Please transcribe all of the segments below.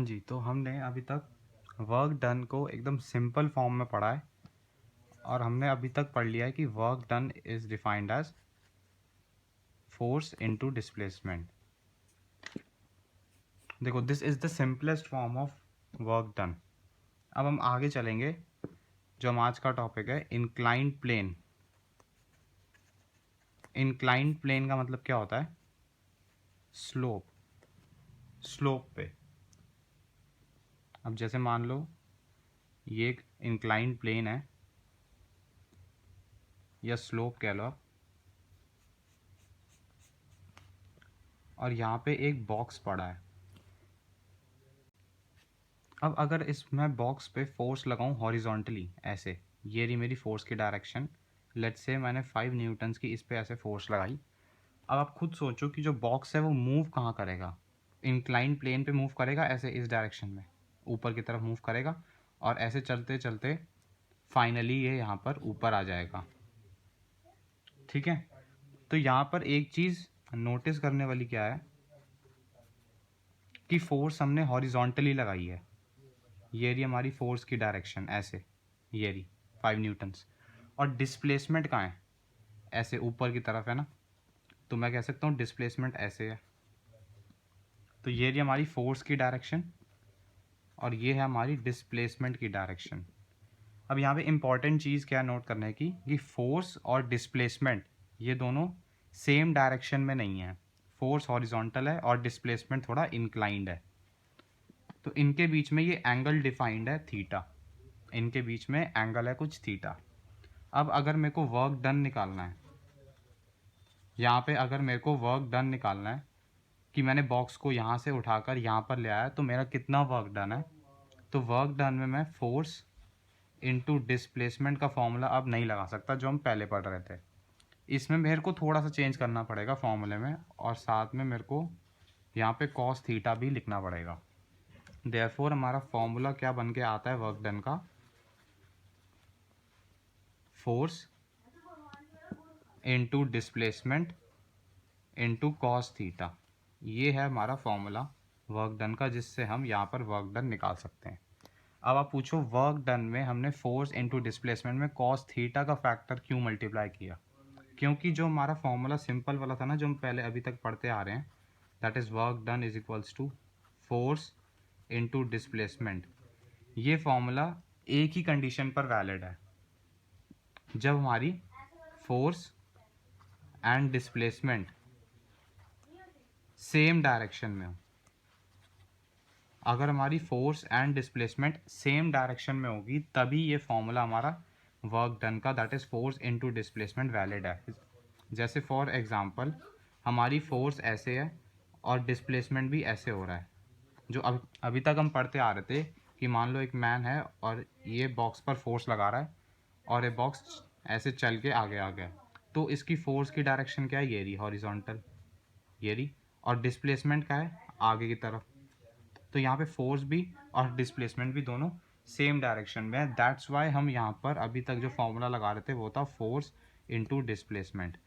जी, तो हमने अभी तक वर्क डन को एकदम सिंपल फॉर्म में पढ़ा है और हमने अभी तक पढ़ लिया है कि work done is defined as force into displacement. देखो, this is the simplest form of work done. अब हम आगे चलेंगे। जो हम आज का टॉपिक है इंक्लाइंड प्लेन। इंक्लाइंड प्लेन का मतलब क्या होता है? स्लोप। स्लोप पे। अब जैसे मान लो ये एक इंक्लाइंड प्लेन है या स्लोप कह लो आप, और यहाँ पे एक बॉक्स पड़ा है। अब अगर इसमें बॉक्स पे फोर्स लगाऊं हॉरिजॉन्टली ऐसे, ये रही मेरी फोर्स की डायरेक्शन। लेट्स से मैंने 5 न्यूटन्स की इस पे ऐसे फोर्स लगाई। अब आप खुद सोचो कि जो बॉक्स है वो मूव कहाँ करेगा? इंक्लाइंड प्लेन पे मूव करेगा, ऐसे इस डायरेक्शन में ऊपर की तरफ मूव करेगा, और ऐसे चलते चलते फाइनली ये यहाँ पर ऊपर आ जाएगा। ठीक है, तो यहाँ पर एक चीज़ नोटिस करने वाली क्या है कि फोर्स हमने हॉरिजॉन्टली लगाई है। ये रही हमारी फोर्स की डायरेक्शन ऐसे, ये रही 5 न्यूटन्स। और डिस्प्लेसमेंट कहाँ है? ऐसे ऊपर की तरफ है ना, तो मैं कह सकता हूँ डिस्प्लेसमेंट ऐसे है। तो ये रही हमारी फोर्स की डायरेक्शन और ये है हमारी डिस्प्लेसमेंट की डायरेक्शन। अब यहाँ पे इंपॉर्टेंट चीज़ क्या नोट करने की कि फोर्स और डिस्प्लेसमेंट ये दोनों सेम डायरेक्शन में नहीं है। फोर्स हॉरिजॉन्टल है और डिस्प्लेसमेंट थोड़ा इंक्लाइंड है। तो इनके बीच में ये एंगल डिफाइंड है थीटा। इनके बीच में एंगल है कुछ थीटा। अब अगर मेरे को वर्क डन निकालना है, यहाँ पे अगर मेरे को वर्क डन निकालना है कि मैंने बॉक्स को यहाँ से उठाकर यहाँ पर ले आया, तो मेरा कितना वर्क डन है? तो वर्क डन में मैं फोर्स इनटू डिस्प्लेसमेंट का फॉर्मूला अब नहीं लगा सकता जो हम पहले पढ़ रहे थे। इसमें मेरे को थोड़ा सा चेंज करना पड़ेगा फॉर्मूले में, और साथ में मेरे को यहाँ पे कॉस थीटा भी लिखना पड़ेगा। देयरफॉर हमारा फॉर्मूला क्या बन के आता है वर्क डन का? Force into displacement into cos theta. ये है हमारा फॉर्मूला वर्क डन का, जिससे हम यहाँ पर वर्क डन निकाल सकते हैं। अब आप पूछो वर्क डन में हमने फोर्स इनटू डिस्प्लेसमेंट में कॉस थीटा का फैक्टर क्यों मल्टीप्लाई किया? क्योंकि जो हमारा फॉर्मूला सिंपल वाला था ना, जो हम पहले अभी तक पढ़ते आ रहे हैं, that is work done is equals to force into displacement. ये फॉर्मूला एक ही कंडीशन पर वैलिड है, जब हमारी force and displacement same direction में हो। अगर हमारी force and displacement same direction में होगी तभी ये फॉर्मूला हमारा वर्क डन का, that is force into displacement, valid है। जैसे फॉर एग्जांपल हमारी फोर्स ऐसे है और डिस्प्लेसमेंट भी ऐसे हो रहा है। जो अभी तक हम पढ़ते आ रहे थे कि मान लो एक मैन है और ये बॉक्स पर फोर्स लगा रहा है और ये बॉक्स ऐसे चल के आगे आ गया, तो इसकी फोर्स की डायरेक्शन क्या है? ये रही हॉरिजॉन्टल, ये रही। और डिस्प्लेसमेंट क्या है? आगे की तरफ। तो यहाँ पे फोर्स भी और डिस्प्लेसमेंट भी दोनों सेम डायरेक्शन में है। दैट्स वाई हम यहाँ पर अभी तक जो फॉर्मूला लगा रहे थे वो था फोर्स इनटू डिस्प्लेसमेंट।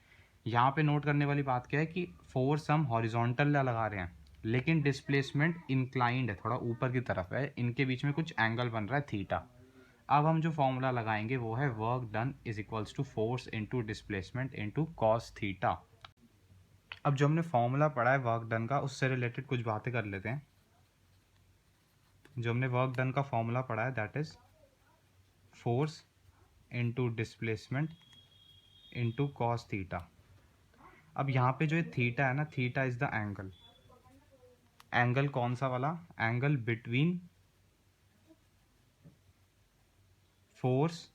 यहाँ पे नोट करने वाली बात क्या है कि फोर्स हम हॉरिजॉन्टल लगा रहे हैं, लेकिन डिस्प्लेसमेंट इंक्लाइंड है, थोड़ा ऊपर की तरफ है। इनके बीच में कुछ एंगल बन रहा है थीटा। अब हम जो फॉर्मूला लगाएंगे वो है work done is equals to force into displacement into cos theta. अब जो हमने फॉर्मूला पढ़ा है वर्क डन का, उससे रिलेटेड कुछ बातें कर लेते हैं। जो हमने वर्क डन का फॉर्मूला पढ़ा है that is force into displacement into cos theta. अब यहाँ पे जो ये थीटा है ना, theta is the angle. Angle कौन सा वाला? Angle between force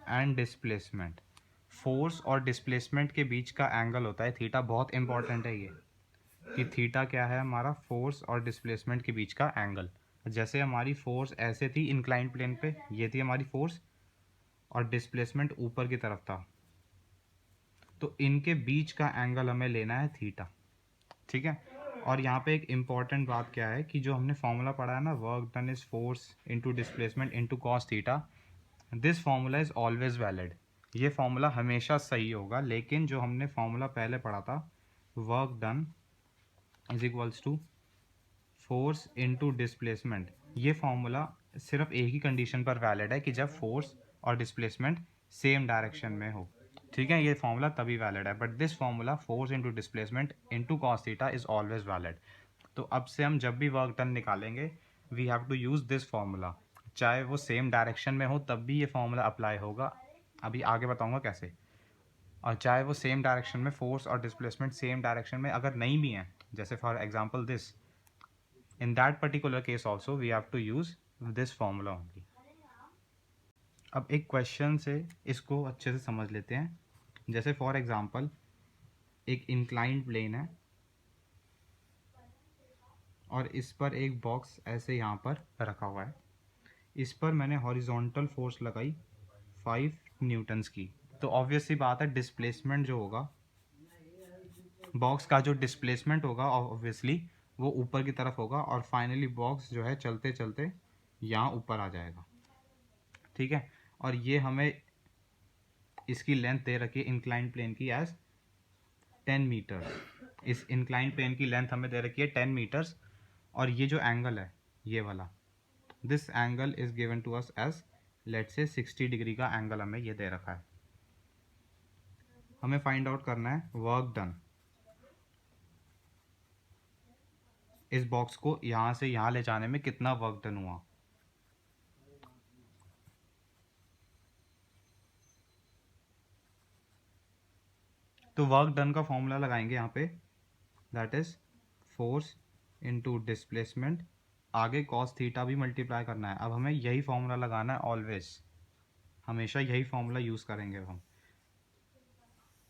and displacement. Force और डिस्प्लेसमेंट के बीच का एंगल होता है थीटा। बहुत इंपॉर्टेंट है ये कि थीटा क्या है? हमारा फोर्स और डिस्प्लेसमेंट के बीच का एंगल। जैसे हमारी फोर्स ऐसे थी इंक्लाइंड प्लेन पे, ये थी हमारी फोर्स, और डिस्प्लेसमेंट ऊपर की तरफ था, तो इनके बीच का एंगल हमें लेना है थीटा। ठीक है। और यहाँ पे एक इम्पॉर्टेंट बात क्या है कि जो हमने फॉर्मूला पढ़ा है ना, work done is force into displacement into cos theta, this formula is always valid. ये फॉर्मूला हमेशा सही होगा। लेकिन जो हमने फॉर्मूला पहले पढ़ा था, work done is equals to force into displacement, ये फॉर्मूला सिर्फ एक ही कंडीशन पर वैलिड है कि जब फोर्स और डिस्प्लेसमेंट सेम डायरेक्शन में हो। ठीक है, ये फॉर्मूला तभी वैलिड है, but this formula force into displacement into cos theta is always valid. तो अब से हम जब भी वर्क डन निकालेंगे we have to use this formula, चाहे वो सेम डायरेक्शन में हो तब भी ये फॉर्मूला अप्लाई होगा। अभी आगे बताऊंगा कैसे। और चाहे वो सेम डायरेक्शन में फोर्स और डिस्प्लेसमेंट सेम डायरेक्शन में अगर नहीं भी हैं, जैसे for example this, in that particular case also we have to use this formula only। अब एक क्वेश्चन से इसको अच्छे से समझ लेते हैं। जैसे फॉर एग्जांपल एक इंक्लाइंड प्लेन है और इस पर एक बॉक्स ऐसे यहाँ पर रखा हुआ है, इस पर मैंने हॉरिजॉन्टल फोर्स लगाई 5 न्यूटन्स की। तो ऑब्वियस सी बात है डिस्प्लेसमेंट जो होगा, बॉक्स का जो डिस्प्लेसमेंट होगा ऑब्वियसली वो ऊपर की तरफ होगा और फाइनली बॉक्स जो है चलते चलते यहाँ ऊपर आ जाएगा। ठीक है, और ये हमें इसकी लेंथ दे रखी है इंक्लाइंड प्लेन की एज 10 मीटर। इस इंक्लाइंड प्लेन की लेंथ हमें दे रखी है 10 मीटर्स, और ये जो एंगल है ये वाला, this angle is given to us as let's say 60 degree का एंगल हमें ये दे रखा है। हमें फाइंड आउट करना है वर्क डन। इस बॉक्स को यहाँ से यहाँ ले जाने में कितना वर्क डन हुआ। तो वर्क डन का फॉर्मूला लगाएंगे यहाँ पे, that is force into displacement, आगे कॉस थीटा भी मल्टीप्लाई करना है। अब हमें यही फॉर्मूला लगाना है ऑलवेज, हमेशा यही फॉर्मूला यूज़ करेंगे हम,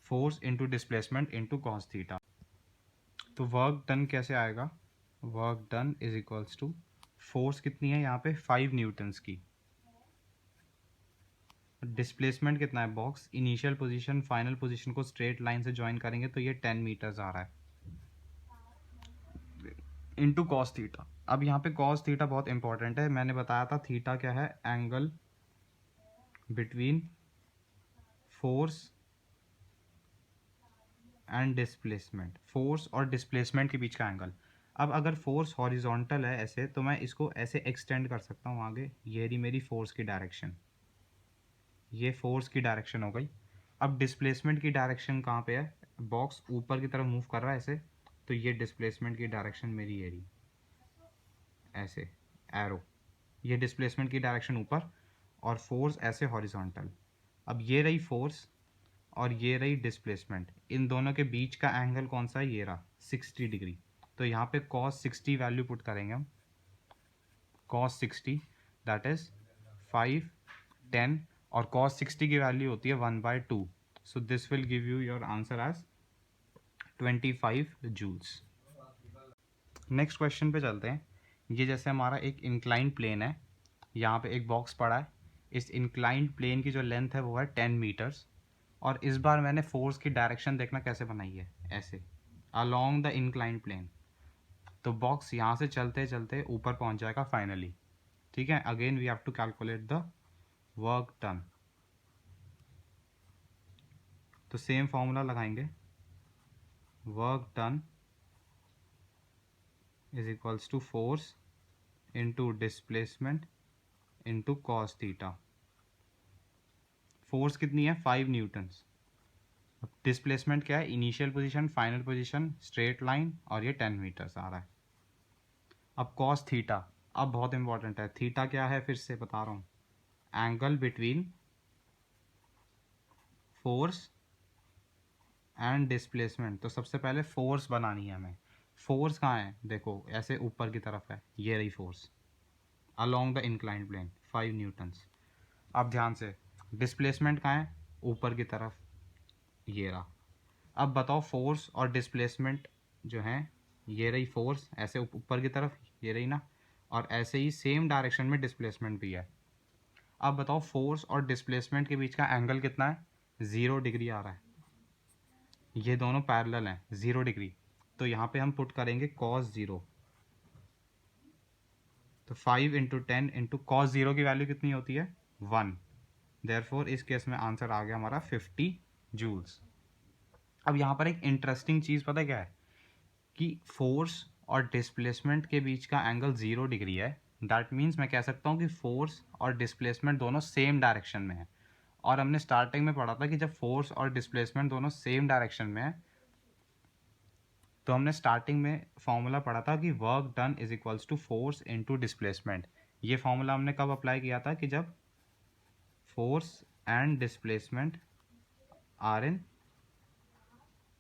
force into displacement into cos theta. तो वर्क डन कैसे आएगा, work done is equals to force कितनी है यहाँ पे 5 न्यूटन्स की, डिस्प्लेसमेंट कितना है, box initial position final position को स्ट्रेट लाइन से ज्वाइन करेंगे तो ये 10 मीटर्स आ रहा है, इनटू कॉस थीटा। अब यहाँ पे कॉस थीटा बहुत इंपॉर्टेंट है, मैंने बताया था थीटा क्या है, angle between force and displacement, force और डिस्प्लेसमेंट के बीच का एंगल। अब अगर फोर्स हॉरिजॉन्टल है ऐसे तो मैं इसको ऐसे एक्सटेंड कर सकता हूँ आगे, ये रही मेरी फोर्स की डायरेक्शन, ये फोर्स की डायरेक्शन हो गई। अब डिस्प्लेसमेंट की डायरेक्शन कहाँ पे है, बॉक्स ऊपर की तरफ मूव कर रहा है ऐसे, तो ये डिस्प्लेसमेंट की डायरेक्शन मेरी ये रही ऐसे एरो, ये डिस्प्लेसमेंट की डायरेक्शन ऊपर और फोर्स ऐसे हॉरिजॉन्टल। अब ये रही फोर्स और ये रही डिस्प्लेसमेंट, इन दोनों के बीच का एंगल कौन सा है, ये रहा 60 डिग्री। तो यहाँ पे cos 60 वैल्यू पुट करेंगे हम, cos 60 दैट इज 5 10, और cos 60 की वैल्यू होती है 1/2, so this will give you your answer as 25 joules. Next question पे चलते हैं। ये जैसे हमारा एक इंक्लाइंड प्लेन है, यहाँ पे एक बॉक्स पड़ा है, इस इंक्लाइंड प्लेन की जो लेंथ है वो है 10 मीटर्स, और इस बार मैंने फोर्स की डायरेक्शन देखना कैसे बनाई है, ऐसे अलोंग द इंक्लाइंड प्लेन। तो बॉक्स यहाँ से चलते चलते ऊपर पहुँच जाएगा फाइनली। ठीक है, again we have to calculate the work done. तो सेम फॉर्मूला लगाएंगे, work done is equals to force into displacement into cos theta. Force कितनी है 5 न्यूटन्स, अब डिस्प्लेसमेंट क्या है, initial position final position straight line, और ये 10 मीटर्स आ रहा है। अब कॉस थीटा, अब बहुत इंपॉर्टेंट है, थीटा क्या है फिर से बता रहा हूँ, angle between force and displacement. तो सबसे पहले फोर्स बनानी है हमें, फोर्स कहाँ है, देखो ऐसे ऊपर की तरफ है, ये रही force along the inclined plane 5 newtons. अब ध्यान से, डिस्प्लेसमेंट कहाँ है, ऊपर की तरफ, ये रहा। अब बताओ फोर्स और डिस्प्लेसमेंट जो है, ये रही फोर्स ऐसे ऊपर की तरफ, ये रही ना, और ऐसे ही सेम डायरेक्शन में डिस्प्लेसमेंट भी है। अब बताओ फोर्स और डिस्प्लेसमेंट के बीच का एंगल कितना है, 0 डिग्री आ रहा है, ये दोनों पैरेलल हैं 0 डिग्री। तो यहाँ पे हम पुट करेंगे cos 0, तो 5 इंटू 10 इंटू कॉस 0 की वैल्यू कितनी होती है 1, देयरफॉर इस केस में आंसर आ गया हमारा 50 जूल्स। अब यहाँ पर एक इंटरेस्टिंग चीज़ पता है क्या है, कि फोर्स और डिस्प्लेसमेंट के बीच का एंगल 0 डिग्री है, दैट मीन्स मैं कह सकता हूँ कि फोर्स और डिस्प्लेसमेंट दोनों सेम डायरेक्शन में है। और हमने स्टार्टिंग में पढ़ा था कि जब फोर्स और डिस्प्लेसमेंट दोनों सेम डायरेक्शन में है तो हमने स्टार्टिंग में फॉर्मूला पढ़ा था कि work done is equals to force into displacement. ये फॉर्मूला हमने कब अप्लाई किया था कि जब force and displacement are in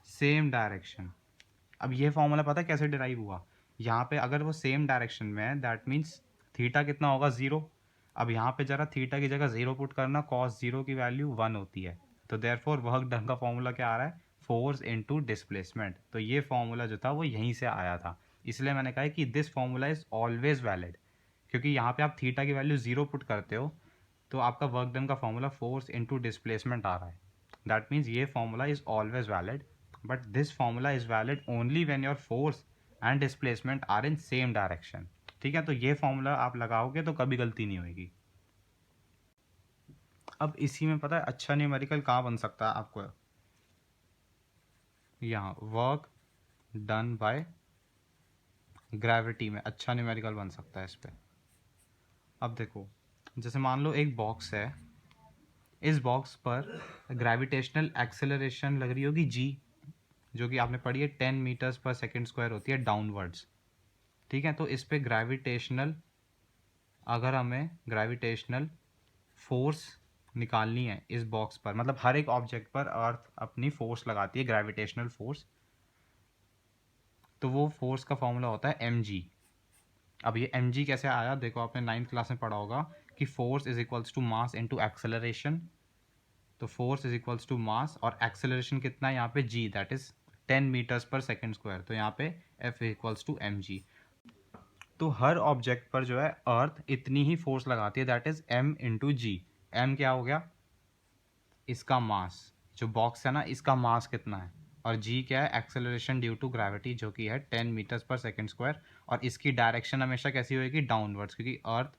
same direction. अब ये फॉर्मूला पता है कैसे डिराइव हुआ? यहाँ पे अगर वो सेम डायरेक्शन में है दैट मीन्स थीटा कितना होगा 0। अब यहाँ पे जरा थीटा की जगह 0 पुट करना, कॉस 0 की वैल्यू 1 होती है। तो देयरफॉर वर्क डन का फॉर्मूला क्या आ रहा है? Force into displacement. तो ये फॉर्मूला जो था वो यहीं से आया था, इसलिए मैंने कहा कि this formula is always valid. क्योंकि यहाँ पे आप थीटा की वैल्यू 0 पुट करते हो तो आपका वर्क डन का फॉर्मूला फोर्स इनटू डिस्प्लेसमेंट आ रहा है। दैट मीन्स ये formula is always valid, but this formula is valid only when your force and displacement are in same direction। ठीक है, तो ये फॉर्मूला आप लगाओगे तो कभी गलती नहीं होगी। अब इसी में पता है अच्छा न्यूमेरिकल कहाँ बन सकता है आपको? यहाँ वर्क डन बाय ग्रेविटी में अच्छा न्यूमेरिकल बन सकता है इस पर। अब देखो, जैसे मान लो एक बॉक्स है, इस बॉक्स पर ग्रेविटेशनल एक्सेलरेशन लग रही होगी जी, जो कि आपने पढ़ी है 10 मीटर्स पर सेकेंड स्क्वायर होती है डाउनवर्ड्स। ठीक है, तो इस पे ग्रेविटेशनल, अगर हमें ग्रेविटेशनल फोर्स निकालनी है इस बॉक्स पर, मतलब हर एक ऑब्जेक्ट पर अर्थ अपनी फोर्स लगाती है, ग्रेविटेशनल फोर्स, तो वो फोर्स का फॉर्मूला होता है mg। अब ये mg कैसे आया? देखो, आपने 9th क्लास में पढ़ा होगा कि force is equals to mass into acceleration. तो force is equals to mass और एक्सेलरेशन कितना है यहाँ पे? g, that is 10 meters per second square. तो यहाँ पे f इक्वल्स टू mg। तो हर ऑब्जेक्ट पर जो है अर्थ इतनी ही फोर्स लगाती है, that is m into g. m क्या हो गया? इसका मास, जो बॉक्स है ना इसका मास कितना है, और g क्या है? एक्सेलरेशन ड्यू टू ग्रेविटी, जो कि है 10 मीटर्स पर सेकेंड स्क्वायर। और इसकी डायरेक्शन हमेशा कैसी होगी? डाउनवर्ड्स, क्योंकि अर्थ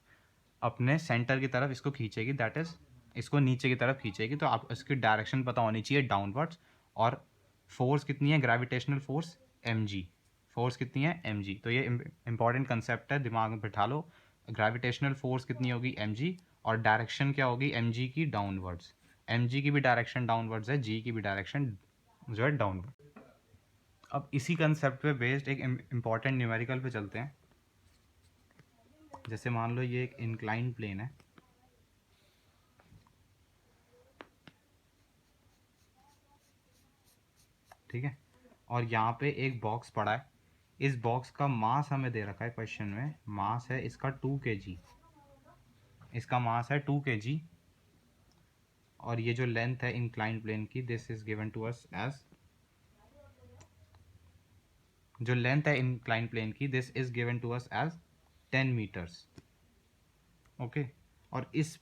अपने सेंटर की तरफ इसको खींचेगी, दैट इज इसको नीचे की तरफ खींचेगी। तो आप इसकी डायरेक्शन पता होनी चाहिए डाउनवर्ड्स। और फोर्स कितनी है? Gravitational force mg। फोर्स कितनी है? mg। तो ये इंपॉर्टेंट कंसेप्ट है, दिमाग में बिठा लो। ग्रेविटेशनल फोर्स कितनी होगी? mg। और डायरेक्शन क्या होगी mg की? डाउनवर्ड्स। mg की भी डायरेक्शन डाउनवर्ड्स है, g की भी डायरेक्शन जो है डाउनवर्ड। अब इसी कंसेप्ट पे बेस्ड एक इंपॉर्टेंट न्यूमेरिकल पे चलते हैं। जैसे मान लो ये एक इंक्लाइन प्लेन है, ठीक है, और यहाँ पे एक बॉक्स पड़ा है। इस बॉक्स का मास हमें दे रखा है क्वेश्चन में, मास है इसका 2 kg। इसका मास है 2 kg। और ये जो लेंथ है इंक्लाइन प्लेन की, this is given to us as, जो लेंथ है इंक्लाइन प्लेन की, this is given to us as 10 metres. Okay, और इस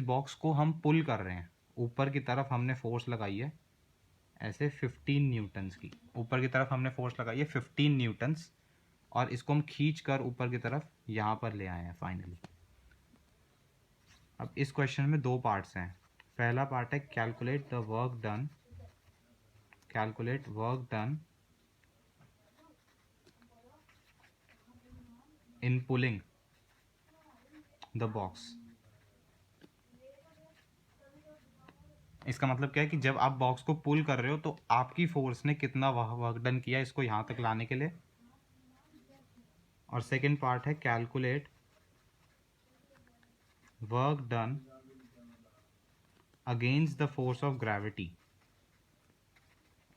बॉक्स को हम पुल कर रहे हैं, ऊपर की तरफ हमने फोर्स लगाई है ऐसे 15 न्यूटन्स की। ऊपर की तरफ हमने फोर्स लगाई है 15 न्यूटन्स, और इसको हम खींच कर ऊपर की तरफ यहाँ पर ले आए हैं फाइनली। अब इस क्वेश्चन में दो पार्ट्स हैं। पहला पार्ट है calculate the work done, calculate work done in pulling the box. इसका मतलब क्या है कि जब आप बॉक्स को पुल कर रहे हो तो आपकी फोर्स ने कितना वर्क डन किया इसको यहाँ तक लाने के लिए। और सेकेंड पार्ट है calculate work done against the force of gravity,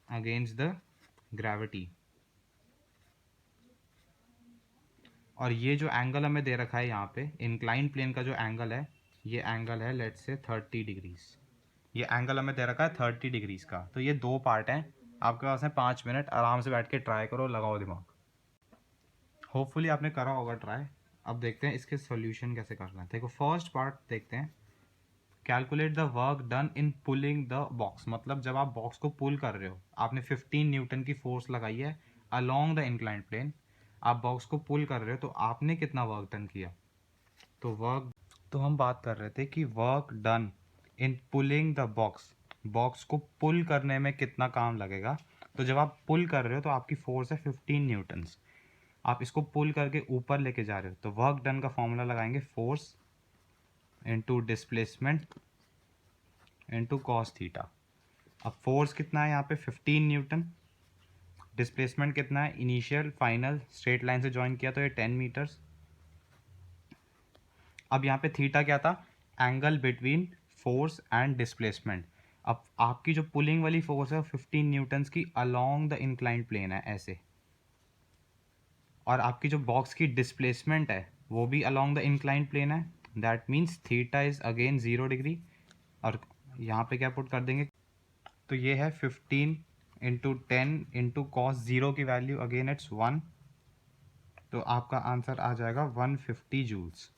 against the gravity. और ये जो एंगल हमें दे रखा है यहाँ पे, इंक्लाइन प्लेन का जो एंगल है, ये एंगल है लेट्स से 30 डिग्रीज। ये एंगल हमें दे रखा है 30 डिग्रीज का। तो ये दो पार्ट हैं, आपके पास है 5 मिनट, आराम से बैठ के ट्राई करो, लगाओ दिमाग। होपफुली आपने करा होगा ट्राई। अब देखते हैं इसके सॉल्यूशन कैसे करना है। देखो, फर्स्ट पार्ट देखते हैं, calculate the work done in pulling the box. मतलब जब आप बॉक्स को पुल कर रहे हो, आपने 15 न्यूटन की फोर्स लगाई है अलोंग द इंक्लाइन प्लेन, आप बॉक्स को पुल कर रहे हो, तो आपने कितना वर्क डन किया? तो हम बात कर रहे थे कि work done in pulling the box, box को पुल करने में कितना काम लगेगा। तो जब आप पुल कर रहे हो तो आपकी फोर्स है 15 न्यूटन्स। आप इसको पुल करके ऊपर लेके जा रहे हो, तो वर्क डन का फॉर्मूला लगाएंगे force into displacement into cos theta. अब फोर्स कितना है यहाँ पे 15 न्यूटन, डिस्प्लेसमेंट कितना है, इनिशियल फाइनल स्ट्रेट लाइन से ज्वाइन किया तो ये 10 मीटर्स। अब यहाँ पे थीटा क्या था, angle between force and displacement. अब आपकी जो पुलिंग वाली फोर्स है 15 न्यूटन्स की अलोंग द इंक्लाइंड प्लेन है ऐसे, और आपकी जो बॉक्स की डिस्प्लेसमेंट है वो भी अलोंग द इंक्लाइंड प्लेन है, that means theta is again 0 degree. और यहाँ पे क्या पुट कर देंगे, तो ये है 15 इंटू 10 इंटू कॉस 0 की वैल्यू अगेन इट्स 1, तो आपका आंसर आ जाएगा 150 जूल्स।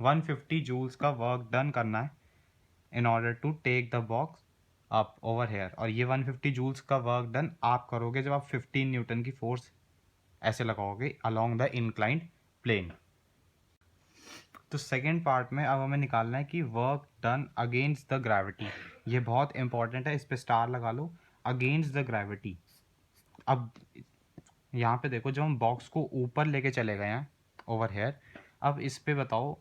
150 जूल्स का वर्क डन करना है in order to take the box up over here. और ये 150 जूल्स का वर्क डन आप करोगे जब आप 15 न्यूटन की फोर्स ऐसे लगाओगे अलोंग द इंक्लाइंड प्लेन। तो सेकेंड पार्ट में अब हमें निकालना है कि work done against the gravity. ये बहुत इंपॉर्टेंट है, इस पे स्टार लगा लो, अगेंस्ट द ग्रेविटी। अब यहाँ पे देखो, जब हम बॉक्स को ऊपर लेके चले गए हैं ओवर हेयर, अब इस पे बताओ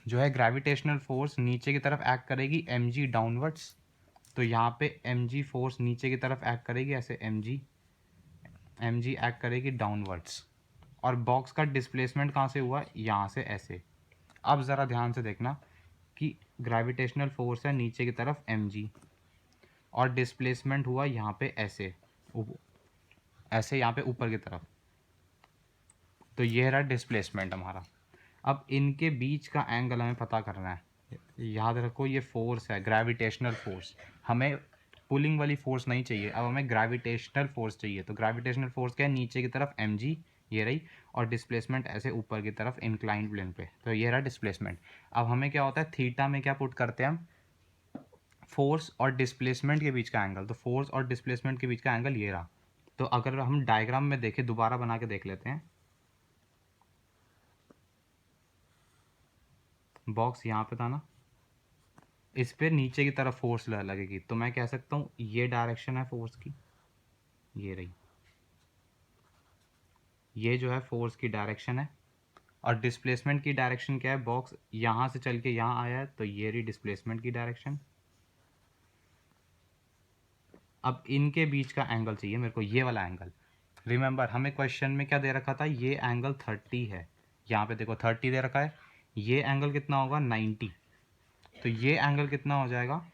जो है ग्रेविटेशनल फोर्स नीचे की तरफ एक्ट करेगी mg डाउनवर्ड्स, तो यहाँ पे mg फोर्स नीचे की तरफ एक्ट करेगी ऐसे, mg एक्ट करेगी डाउनवर्ड्स। और बॉक्स का डिस्प्लेसमेंट कहाँ से हुआ, यहाँ से ऐसे। अब ज़रा ध्यान से देखना कि ग्रेविटेशनल फोर्स है नीचे की तरफ mg, और डिस्प्लेसमेंट हुआ यहाँ पे ऐसे, ऐसे यहाँ पे ऊपर की तरफ, तो ये रहा डिस्प्लेसमेंट हमारा। अब इनके बीच का एंगल हमें पता करना है। याद रखो ये फोर्स है, ग्रेविटेशनल फोर्स, हमें पुलिंग वाली फोर्स नहीं चाहिए, अब हमें ग्रेविटेशनल फोर्स चाहिए। तो ग्रेविटेशनल फोर्स क्या है, नीचे की तरफ mg ये रही, और डिस्प्लेसमेंट ऐसे ऊपर की तरफ इंक्लाइंड प्लेन पे, तो ये रहा डिस्प्लेसमेंट। अब हमें क्या होता है, थीटा में क्या पुट करते हैं हम, फोर्स और डिस्प्लेसमेंट के बीच का एंगल, तो फोर्स और डिस्प्लेसमेंट के बीच का एंगल ये रहा। तो अगर हम डायग्राम में देखें, दोबारा बना के देख लेते हैं, बॉक्स यहाँ पे था ना, इस पे नीचे की तरफ फोर्स लगेगी, तो मैं कह सकता हूँ ये डायरेक्शन है फोर्स की, ये रही, ये जो है फोर्स की डायरेक्शन है। और डिस्प्लेसमेंट की डायरेक्शन क्या है, बॉक्स यहाँ से चल के यहाँ आया है, तो ये रही डिस्प्लेसमेंट की डायरेक्शन। अब इनके बीच का एंगल चाहिए मेरे को, ये वाला एंगल। रिमेंबर हमें क्वेश्चन में क्या दे रखा था, ये एंगल 30 है, यहाँ पे देखो 30 दे रखा है, ये एंगल कितना होगा 90, तो ये एंगल कितना हो जाएगा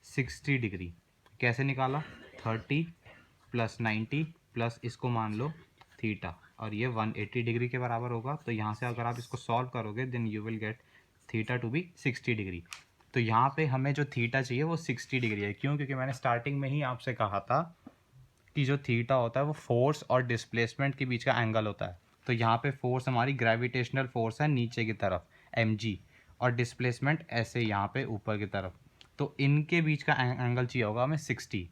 60 डिग्री। कैसे निकाला, 30 प्लस 90 प्लस इसको मान लो थीटा, और ये 180 डिग्री के बराबर होगा। तो यहाँ से अगर आप इसको सॉल्व करोगे then you will get theta to be 60 degree. तो यहाँ पे हमें जो थीटा चाहिए वो 60 डिग्री है, क्यों, क्योंकि मैंने स्टार्टिंग में ही आपसे कहा था कि जो थीटा होता है वो फोर्स और डिस्प्लेसमेंट के बीच का एंगल होता है। तो यहाँ पे फोर्स हमारी ग्रेविटेशनल फोर्स है नीचे की तरफ mg, और डिस्प्लेसमेंट ऐसे यहाँ पे ऊपर की तरफ, तो इनके बीच का एंगल चाहिए होगा हमें 60।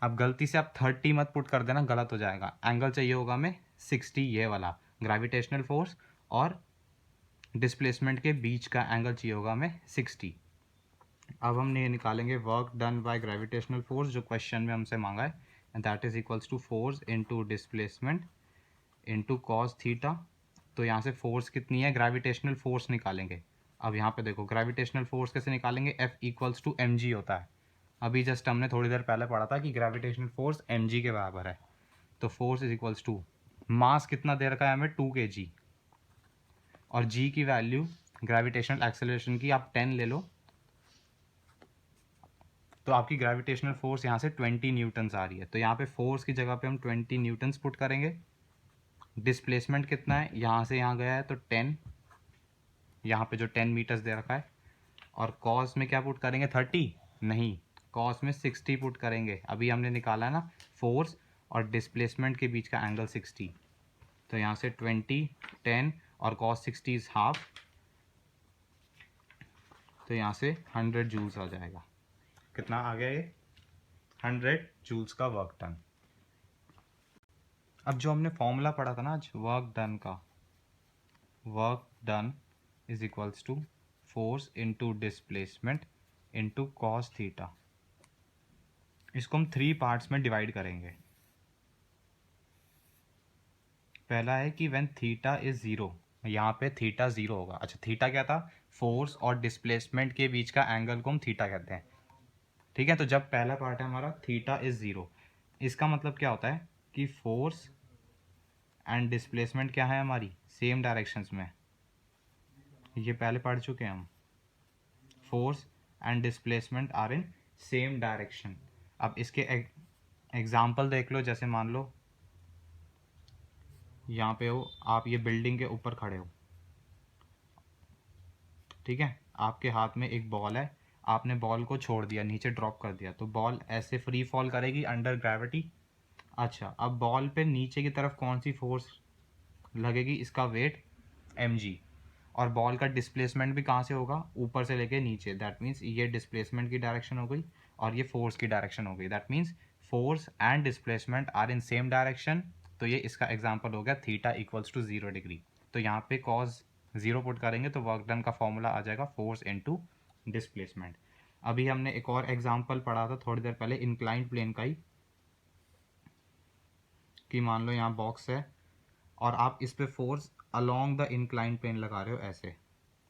अब गलती से आप 30 मत पुट कर देना, गलत हो जाएगा, एंगल चाहिए होगा हमें 60, ये वाला ग्रेविटेशनल फोर्स और डिस्प्लेसमेंट के बीच का एंगल चाहिए होगा हमें 60। अब हम ये निकालेंगे work done by gravitational force जो क्वेश्चन में हमसे मांगा है, and that is equals to force into displacement into cos theta. तो यहाँ से फोर्स कितनी है, ग्रेविटेशनल फोर्स निकालेंगे। अब यहाँ पे देखो ग्रेविटेशनल फोर्स कैसे निकालेंगे, F इक्वल्स टू mg होता है। अभी जस्ट हमने थोड़ी देर पहले पढ़ा था कि ग्रेविटेशनल फोर्स mg के बराबर है। तो फोर्स इज इक्वल्स टू, मास कितना दे रखा है हमें 2 kg, और g की वैल्यू ग्रेविटेशनल एक्सेलरेशन की आप 10 ले लो, तो आपकी ग्रेविटेशनल फोर्स यहाँ से 20 न्यूटन्स आ रही है। तो यहाँ पे फोर्स की जगह पे हम 20 न्यूटन्स पुट करेंगे। डिस्प्लेसमेंट कितना है, यहाँ से यहाँ गया है तो 10, यहाँ पे जो 10 मीटर्स दे रखा है, और कॉस में क्या पुट करेंगे 30, नहीं, कॉस में 60 पुट करेंगे। अभी हमने निकाला है ना फोर्स और डिस्प्लेसमेंट के बीच का एंगल 60, तो यहाँ से 20 10 और कॉस 60 इज हाफ, तो यहाँ से 100 जूल्स आ जाएगा। कितना आ गया ये, 100 जूल्स का वर्क डन। अब जो हमने फॉर्मूला पढ़ा था ना आज वर्क डन का, work done is equals to force into displacement into cos theta, इसको हम 3 पार्ट्स में डिवाइड करेंगे। पहला है कि व्हेन थीटा इज ज़ीरो, यहाँ पे थीटा ज़ीरो होगा। अच्छा, थीटा क्या था? फोर्स और डिस्प्लेसमेंट के बीच का एंगल को हम थीटा कहते हैं। ठीक है, तो जब पहला पार्ट है हमारा थीटा इज ज़ीरो, इसका मतलब क्या होता है कि फोर्स एंड डिस्प्लेसमेंट क्या है हमारी, सेम डायरेक्शंस में। ये पहले पढ़ चुके हैं हम, force and displacement are in same direction. अब इसके एग्जाम्पल देख लो। जैसे मान लो यहाँ पे हो आप, ये बिल्डिंग के ऊपर खड़े हो, ठीक है, आपके हाथ में एक बॉल है, आपने बॉल को छोड़ दिया, नीचे ड्रॉप कर दिया, तो बॉल ऐसे फ्री फॉल करेगी अंडर ग्रेविटी। अच्छा, अब बॉल पे नीचे की तरफ कौन सी फोर्स लगेगी? इसका वेट mg। और बॉल का डिस्प्लेसमेंट भी कहाँ से होगा? ऊपर से लेके नीचे। दैट मीन्स ये डिस्प्लेसमेंट की डायरेक्शन हो गई और ये फोर्स की डायरेक्शन हो गई। That means force and displacement are in same direction. तो ये इसका एग्जांपल हो गया थीटा इक्वल्स टू 0 डिग्री। तो यहाँ पे कॉज 0 पुट करेंगे तो वर्क डन का फॉर्मूला आ जाएगा फोर्स इनटू डिस्प्लेसमेंट। अभी हमने एक और एग्जांपल पढ़ा था थोड़ी देर पहले इंक्लाइंड प्लेन का ही, कि मान लो यहाँ बॉक्स है और आप इस पे force along the inclined plane लगा रहे हो ऐसे,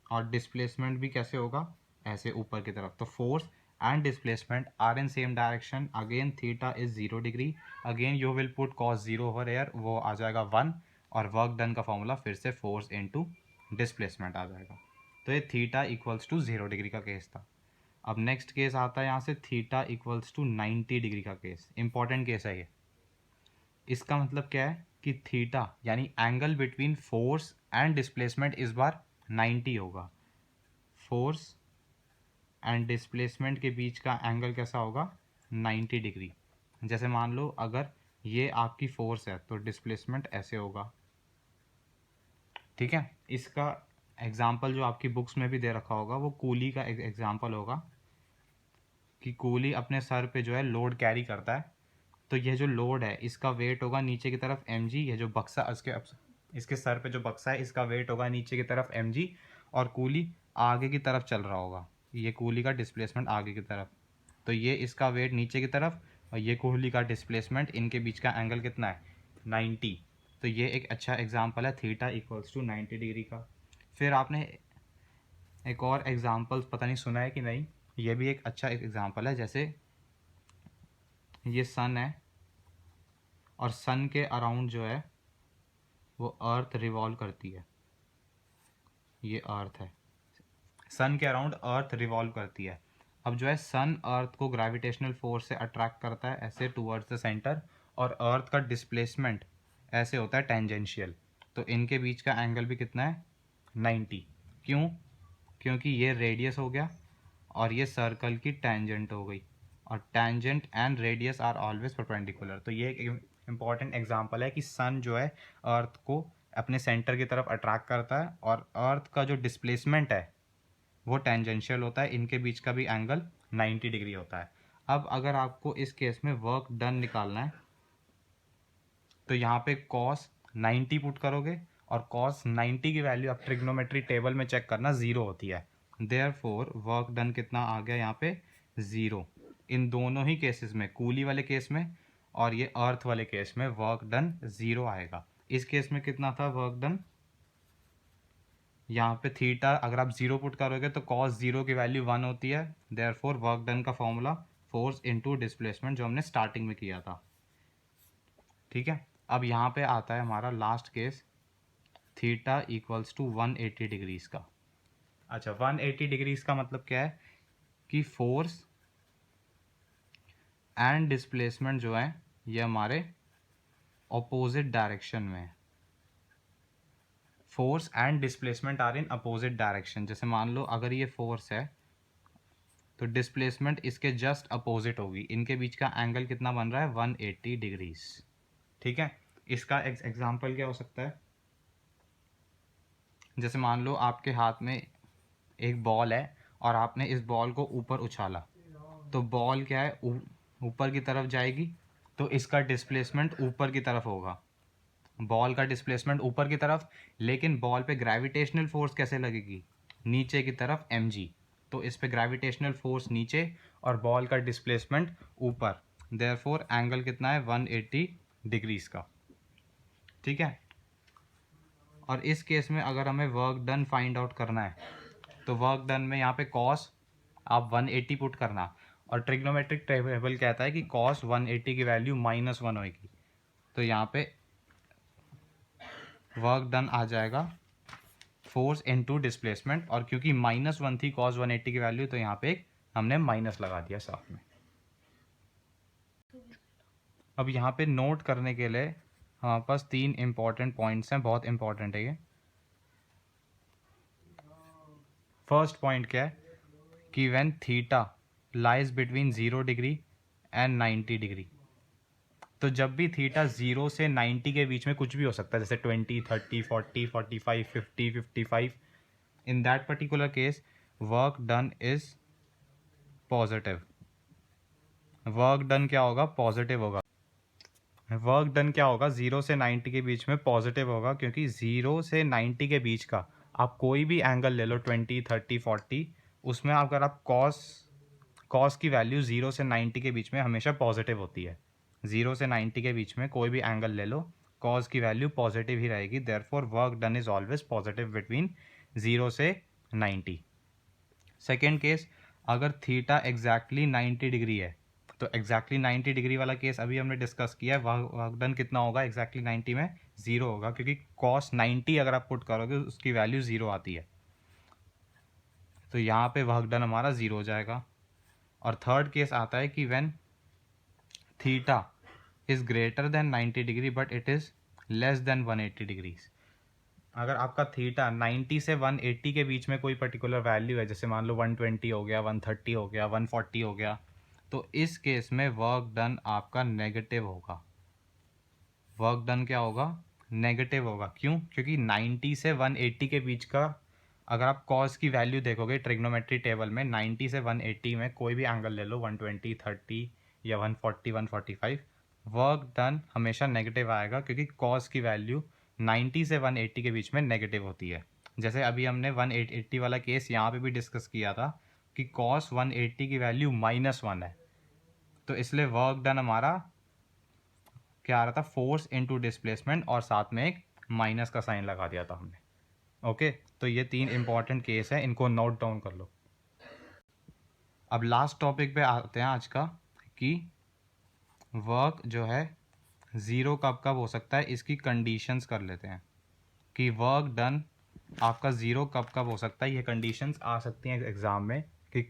और डिस्प्लेसमेंट भी कैसे होगा? ऐसे ऊपर की तरफ। तो force and displacement are in same direction. Again theta is 0 degree. Again you will put cos 0 over here, वो आ जाएगा 1। और वर्क डन का फॉर्मूला फिर से फोर्स इनटू डिस्प्लेसमेंट आ जाएगा। तो ये थीटा इक्वल्स टू 0 डिग्री का केस था। अब नेक्स्ट केस आता है यहाँ से थीटा इक्वल्स टू 90 डिग्री का केस। इंपॉर्टेंट केस है ये। इसका मतलब क्या है कि थीटा यानी angle between force and displacement इस बार 90 होगा। फोर्स एंड डिस्प्लेसमेंट के बीच का एंगल कैसा होगा? 90 डिग्री। जैसे मान लो अगर ये आपकी फोर्स है तो डिस्प्लेसमेंट ऐसे होगा। ठीक है, इसका एग्जाम्पल जो आपकी बुक्स में भी दे रखा होगा वो कूली का एग्जाम्पल होगा, कि कूली अपने सर पे जो है लोड कैरी करता है। तो यह जो लोड है इसका वेट होगा नीचे की तरफ mg। ये जो बक्सा इसके सर पे जो बक्सा है इसका वेट होगा नीचे की तरफ mg, और कूली आगे की तरफ चल रहा होगा। ये कूली का डिस्प्लेसमेंट आगे की तरफ, तो ये इसका वेट नीचे की तरफ और ये कूली का डिस्प्लेसमेंट, इनके बीच का एंगल कितना है? 90। तो ये एक अच्छा एग्जाम्पल है थीटा इक्वल्स टू 90 डिग्री का। फिर आपने एक और एग्जाम्पल पता नहीं सुना है कि नहीं, ये भी एक अच्छा एग्जाम्पल है। जैसे ये सन है और सन के अराउंड जो है वो अर्थ रिवॉल्व करती है। ये अर्थ है, सन के अराउंड अर्थ रिवॉल्व करती है। अब जो है सन अर्थ को ग्रेविटेशनल फोर्स से अट्रैक्ट करता है ऐसे टूवर्ड्स द सेंटर, और अर्थ का डिस्प्लेसमेंट ऐसे होता है टेंजेंशियल। तो इनके बीच का एंगल भी कितना है? 90। क्यों? क्योंकि ये रेडियस हो गया और ये सर्कल की टेंजेंट हो गई, और tangent and radius are always perpendicular. तो ये एक इंपॉर्टेंट एग्जांपल है कि सन जो है अर्थ को अपने सेंटर की तरफ अट्रैक्ट करता है, और अर्थ का जो डिस्प्लेसमेंट है वो टेंजेंशियल होता है। इनके बीच का भी एंगल 90 डिग्री होता है। अब अगर आपको इस केस में वर्क डन निकालना है तो यहाँ पे कॉस 90 पुट करोगे, और कॉस 90 की वैल्यू आप ट्रिग्नोमेट्री टेबल में चेक करना, ज़ीरो होती है। देयरफॉर वर्क डन कितना आ गया यहाँ पे? ज़ीरो। इन दोनों ही केसेस में, कूली वाले केस में और ये अर्थ वाले केस में, वर्क डन ज़ीरो आएगा। इस केस में कितना था वर्क डन? यहाँ पे थीटा अगर आप 0 पुट करोगे तो कॉस 0 की वैल्यू 1 होती है। देयरफॉर वर्क डन का फॉर्मूला फोर्स इनटू डिस्प्लेसमेंट, जो हमने स्टार्टिंग में किया था। ठीक है, अब यहाँ पे आता है हमारा last case theta equals to 180 degrees का। अच्छा, 180 डिग्रीज का मतलब क्या है कि फोर्स एंड डिस्प्लेसमेंट जो है ये हमारे ऑपोजिट डायरेक्शन में है। Force and displacement are in opposite direction. जैसे मान लो अगर ये फोर्स है तो डिस्प्लेसमेंट इसके जस्ट अपोजिट होगी। इनके बीच का एंगल कितना बन रहा है? 180 डिग्रीज। ठीक है, इसका एग्जाम्पल क्या हो सकता है? जैसे मान लो आपके हाथ में एक बॉल है और आपने इस बॉल को ऊपर उछाला, तो बॉल क्या है? ऊपर की तरफ जाएगी, तो इसका डिस्प्लेसमेंट ऊपर की तरफ होगा। बॉल का डिस्प्लेसमेंट ऊपर की तरफ, लेकिन बॉल पे ग्रेविटेशनल फोर्स कैसे लगेगी? नीचे की तरफ mg। तो इस पे ग्रेविटेशनल फोर्स नीचे और बॉल का डिस्प्लेसमेंट ऊपर। देयरफॉर एंगल कितना है? 180 डिग्रीज का। ठीक है, और इस केस में अगर हमें वर्क डन फाइंड आउट करना है तो वर्क डन में यहाँ पे कॉस आप 180 पुट करना, और ट्रिग्नोमेट्रिक टेबल कहता है कि कॉस 180 की वैल्यू -1 होगी। तो यहाँ पे वर्क डन आ जाएगा फोर्स इनटू डिस्प्लेसमेंट, और क्योंकि -1 थी कॉस 180 की वैल्यू तो यहाँ पे हमने माइनस लगा दिया साथ में। अब यहाँ पे नोट करने के लिए हमारे पास 3 इंपॉर्टेंट पॉइंट्स हैं, बहुत इंपॉर्टेंट है ये। फर्स्ट पॉइंट क्या है कि when theta lies between 0 degree and 90 degree, तो जब भी थीटा 0 से 90 के बीच में कुछ भी हो सकता है, जैसे 20, 30, 40, 45, 50, 55, in that particular case work done is positive. Work done क्या होगा? पॉजिटिव होगा। वर्क डन क्या होगा? 0 से 90 के बीच में पॉजिटिव होगा, क्योंकि 0 से 90 के बीच का आप कोई भी एंगल ले लो, 20, 30, 40, उसमें अगर आप कॉस की वैल्यू 0 से 90 के बीच में हमेशा पॉजिटिव होती है। 0 से 90 के बीच में कोई भी एंगल ले लो, कॉस की वैल्यू पॉजिटिव ही रहेगी। Therefore work done is always positive between 0 से 90। सेकेंड केस, अगर थीटा एग्जैक्टली 90 डिग्री है, तो एग्जैक्टली 90 डिग्री वाला केस अभी हमने डिस्कस किया है। वर्क डन कितना होगा एग्जैक्टली 90 में? 0 होगा, क्योंकि कॉस 90 अगर आप पुट करोगे उसकी वैल्यू 0 आती है। तो यहाँ पे वर्क डन हमारा 0 हो जाएगा। और थर्ड केस आता है कि when theta is greater than 90 degree but it is less than 180 degrees. अगर आपका थीटा 90 से 180 के बीच में कोई पर्टिकुलर वैल्यू है, जैसे मान लो 120 हो गया, 130 हो गया, 140 हो गया, तो इस केस में वर्क डन आपका नेगेटिव होगा। वर्क डन क्या होगा? नेगेटिव होगा। क्यों? क्योंकि 90 से 180 के बीच का अगर आप कॉस की वैल्यू देखोगे ट्रिग्नोमेट्री टेबल में, 90 से 180 में कोई भी एंगल ले लो, 120, 30 या 140, 145, वर्क डन हमेशा नेगेटिव आएगा, क्योंकि कॉस की वैल्यू 90 से 180 के बीच में नेगेटिव होती है। जैसे अभी हमने 180 वाला केस यहाँ पे भी डिस्कस किया था कि कॉस 180 की वैल्यू -1 है, तो इसलिए वर्क डन हमारा क्या आ रहा था? फोर्स इनटू डिस्प्लेसमेंट, और साथ में एक माइनस का साइन लगा दिया था हमने। ओके, तो ये 3 इंपॉर्टेंट केस हैं, इनको नोट डाउन कर लो। अब लास्ट टॉपिक पे आते हैं आज का, कि वर्क जो है 0 कब कब हो सकता है, इसकी कंडीशंस कर लेते हैं कि वर्क डन आपका 0 कब कब हो सकता है। ये कंडीशंस आ सकती हैं एग्ज़ाम में कि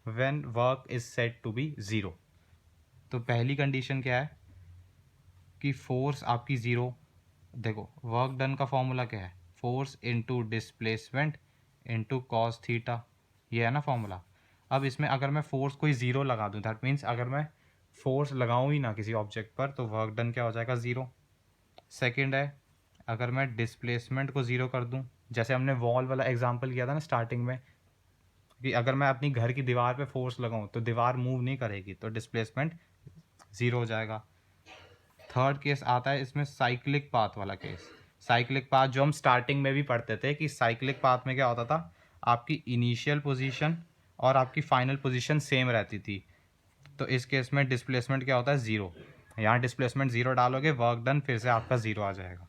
when work is said to be 0। तो पहली कंडीशन क्या है कि फोर्स आपकी 0। देखो वर्क डन का फॉर्मूला क्या है? Force into displacement into cos theta, ये है ना फॉर्मूला। अब इसमें अगर मैं फोर्स कोई 0 लगा दूं, दैट मीन्स अगर मैं फोर्स लगाऊं ही ना किसी ऑब्जेक्ट पर, तो वर्क डन क्या हो जाएगा? 0। सेकंड है, अगर मैं डिस्प्लेसमेंट को 0 कर दूं, जैसे हमने वॉल वाला एग्जांपल किया था ना स्टार्टिंग में, कि अगर मैं अपनी घर की दीवार पे फोर्स लगाऊं तो दीवार मूव नहीं करेगी, तो डिस्प्लेसमेंट 0 हो जाएगा। थर्ड केस आता है इसमें साइक्लिक पाथ वाला केस। साइक्लिक पाथ जो हम स्टार्टिंग में भी पढ़ते थे कि साइक्लिक पाथ में क्या होता था, आपकी इनिशियल पोजीशन और आपकी फाइनल पोजीशन सेम रहती थी। तो इस केस में डिस्प्लेसमेंट क्या होता है? 0। यहाँ डिस्प्लेसमेंट 0 डालोगे, वर्क डन फिर से आपका 0 आ जाएगा।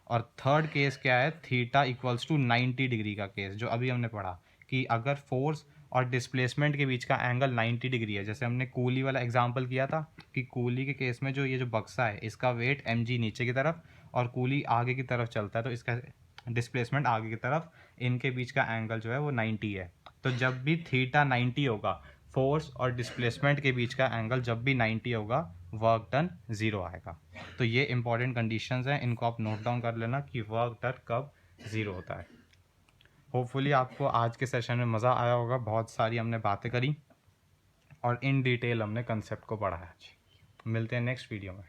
और थर्ड केस क्या है? थीटा इक्वल्स टू 90 डिग्री का केस, जो अभी हमने पढ़ा कि अगर फोर्स और डिस्प्लेसमेंट के बीच का एंगल 90 डिग्री है। जैसे हमने कूली वाला एग्जांपल किया था कि कूली के केस में जो ये जो बक्सा है इसका वेट mg नीचे की तरफ और कूली आगे की तरफ चलता है, तो इसका डिस्प्लेसमेंट आगे की तरफ, इनके बीच का एंगल जो है वो 90 है। तो जब भी थीटा 90 होगा, फोर्स और डिस्प्लेसमेंट के बीच का एंगल जब भी 90 होगा, वर्क डन 0 आएगा। तो ये इंपॉर्टेंट कंडीशंस हैं, इनको आप नोट डाउन कर लेना कि वर्क डन कब 0 होता है। होपफुली आपको आज के सेशन में मज़ा आया होगा। बहुत सारी हमने बातें करी और इन डिटेल हमने कंसेप्ट को पढ़ा है। मिलते हैं नेक्स्ट वीडियो में।